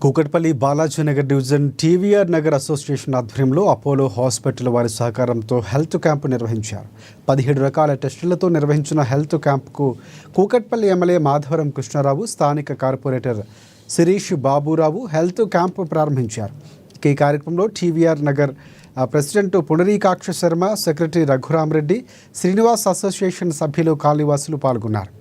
Kukatpally Balajinagar division TVR Nagar association ఆధ్వర్యంలో Apollo hospital వారి సహకారంతో హెల్త్ క్యాంపు నిర్వహించారు. 17 రకాల టెస్టులతో నిర్వహించిన హెల్త్ క్యాంపుకు కూకట్పల్లి ఎమ్మెల్యే మాధవరం కృష్ణారావు, స్థానిక corporator Shirish Baburao health camp ప్రారంభించారు. ఈ కార్యక్రమంలో టీవీఆర్ నగర్ ప్రెసిడెంట్ పునరీకాక్ష శర్మ, సెక్రటరీ రఘురామరెడ్డి, శ్రీనివాస్ అసోసియేషన్ సభ్యులు కాళీవాసులు పాల్గొన్నారు.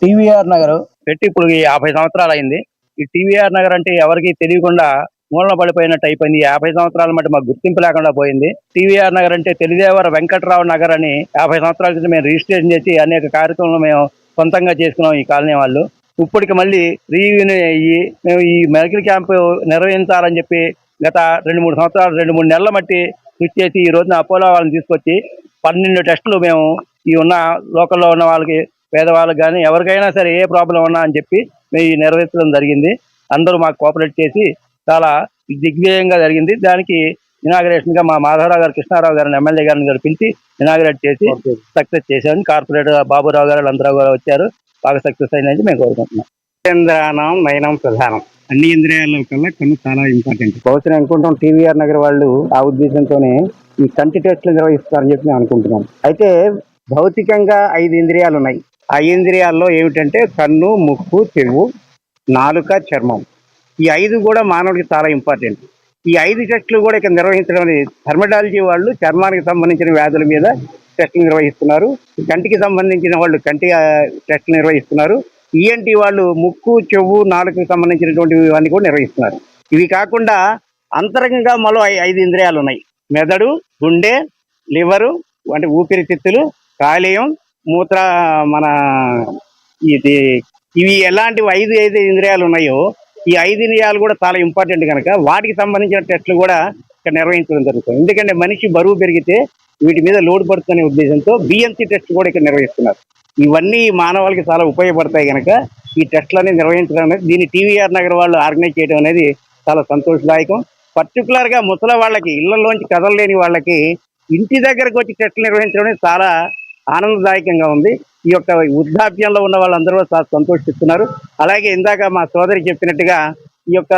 టీవీఆర్ నగర్ పెట్టి ఇప్పుడు 50 సంవత్సరాలు అయింది. ఈ టీవీఆర్ నగర్ అంటే ఎవరికి తెలియకుండా మూలన పడిపోయినట్టు అయిపోయింది. 50 సంవత్సరాల మట్టి మాకు గుర్తింపు లేకుండా పోయింది. టీవీఆర్ నగర్ అంటే తెలిదేవర వెంకట్రావు నగర్ అని 50 సంవత్సరాల క్రితం మేము రిజిస్ట్రేషన్ చేసి అనేక కార్యక్రమాలు మేము సొంతంగా చేసుకున్నాం. ఈ కాలనీ వాళ్ళు ఇప్పటికి మళ్ళీ రీయూనియన్ అయ్యి మేము ఈ మెడికల్ క్యాంపు నిర్వహించాలని చెప్పి గత 2-3 సంవత్సరాలు 2-3 నెలల మట్టి కృషి చేసి ఈ రోజున అపోలో వాళ్ళని తీసుకొచ్చి 12 టెస్టులు మేము ఈ ఉన్న లోకల్లో ఉన్న వాళ్ళకి, పేదవాళ్ళకి కానీ ఎవరికైనా సరే ఏ ప్రాబ్లం ఉన్నా అని చెప్పి మేము నిర్వహించడం జరిగింది. అందరూ మాకు కోఆపరేట్ చేసి చాలా దిగ్విజయంగా జరిగింది. దానికి ఇనాగరేషన్గా మా మాధవరావు గారు, కృష్ణారావు గారిని ఎమ్మెల్యే గారిని పిలిచి ఇనాగరేట్ చేసి సక్సెస్ చేశాను. కార్పొరేటర్ బాబురావు గారు అందరూ కూడా వచ్చారు. బాగా సక్సెస్ అయిందని మేము కోరుకుంటున్నాం. ఇంద్రియానం నయనం ప్రధానం. అన్ని ఇంద్రియాల కన్నా కన్ను చాలా ఇంపార్టెంట్. బహుశా అనుకుంటాం టీవీఆర్ నగర్ వాళ్ళు ఆ ఉద్దేశంతోనే ఈ కంటి టెస్టులు నిర్వహిస్తారని చెప్పి మేము అనుకుంటున్నాం. అయితే భౌతికంగా 5 ఇంద్రియాలు ఉన్నాయి. ఆ ఇంద్రియాల్లో ఏమిటంటే కన్ను, ముక్కు, చెవు, నాలుక, చర్మం. ఈ 5 కూడా మానవుడికి చాలా ఇంపార్టెంట్. ఈ 5 టెస్టులు కూడా ఇక్కడ నిర్వహించడం అనేది థర్మడాలజీ వాళ్ళు చర్మానికి సంబంధించిన వ్యాధుల మీద టెస్టులు నిర్వహిస్తున్నారు. కంటికి సంబంధించిన వాళ్ళు కంటి టెస్టులు నిర్వహిస్తున్నారు. ఈఎన్టీ వాళ్ళు ముక్కు, చెవు, నాలుకకి సంబంధించినటువంటివన్నీ కూడా నిర్వహిస్తున్నారు. ఇవి కాకుండా అంతరంగంగా మరో 5 ఇంద్రియాలు ఉన్నాయి. మెదడు, గుండె, లివరు అంటే ఊపిరితిత్తులు, కాలేయం, మూత్ర మన ఇవి ఎలాంటివి 5 ఇంద్రియాలు ఉన్నాయో ఈ 5 ఇంద్రియాలు కూడా చాలా ఇంపార్టెంట్ కనుక వాటికి సంబంధించిన టెస్టులు కూడా ఇక్కడ నిర్వహించడం జరుగుతుంది. ఎందుకంటే మనిషి బరువు పెరిగితే వీటి మీద లోడ్ పడుతున్న ఉద్దేశంతో బిఎంసి టెస్ట్ కూడా ఇక్కడ నిర్వహిస్తున్నారు. ఇవన్నీ మానవాళికి చాలా ఉపయోగపడతాయి కనుక ఈ టెస్టులన్నీ నిర్వహించడం అనేది, దీన్ని టీవీఆర్ నగర్ వాళ్ళు ఆర్గనైజ్ చేయడం అనేది చాలా సంతోషదాయకం. పర్టికులర్గా ముసలి వాళ్ళకి, ఇళ్లలోంచి కదలలేని వాళ్ళకి ఇంటి దగ్గరకు వచ్చి టెస్టులు నిర్వహించడం అనేది చాలా ఆనందదాయకంగా ఉంది. ఈ యొక్క వృద్ధాప్యంలో ఉన్న వాళ్ళందరూ చాలా సంతోషిస్తున్నారు. అలాగే ఇందాక మా సోదరి చెప్పినట్టుగా ఈ యొక్క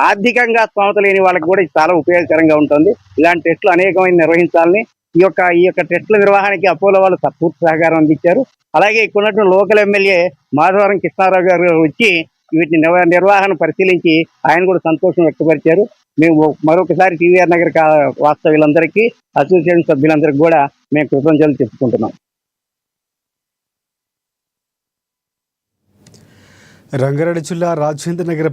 ఆర్థికంగా స్తోమత లేని వాళ్ళకి కూడా ఇది చాలా ఉపయోగకరంగా ఉంటుంది. ఇలాంటి టెస్టులు అనేకమైన నిర్వహించాలని ఈ యొక్క టెస్టుల నిర్వహణకి అపోలో వాళ్ళు పూర్తి సహకారం అందించారు. అలాగే ఇక్కడ ఉన్నటువంటి లోకల్ ఎమ్మెల్యే మాధవరం కృష్ణారావు గారు వచ్చి వీటిని నిర్వహణ పరిశీలించి ఆయన కూడా సంతోషం వ్యక్తపరిచారు. మేము మరొకసారి టీవీఆర్ నగర్ వాస్తవ్యులందరికీ, అసోసియేషన్ సభ్యులందరికీ కూడా మేము కృతజ్ఞతలు చెప్పుకుంటున్నాం. రంగారెడ్డి జిల్లా రాజేంద్ర నగర్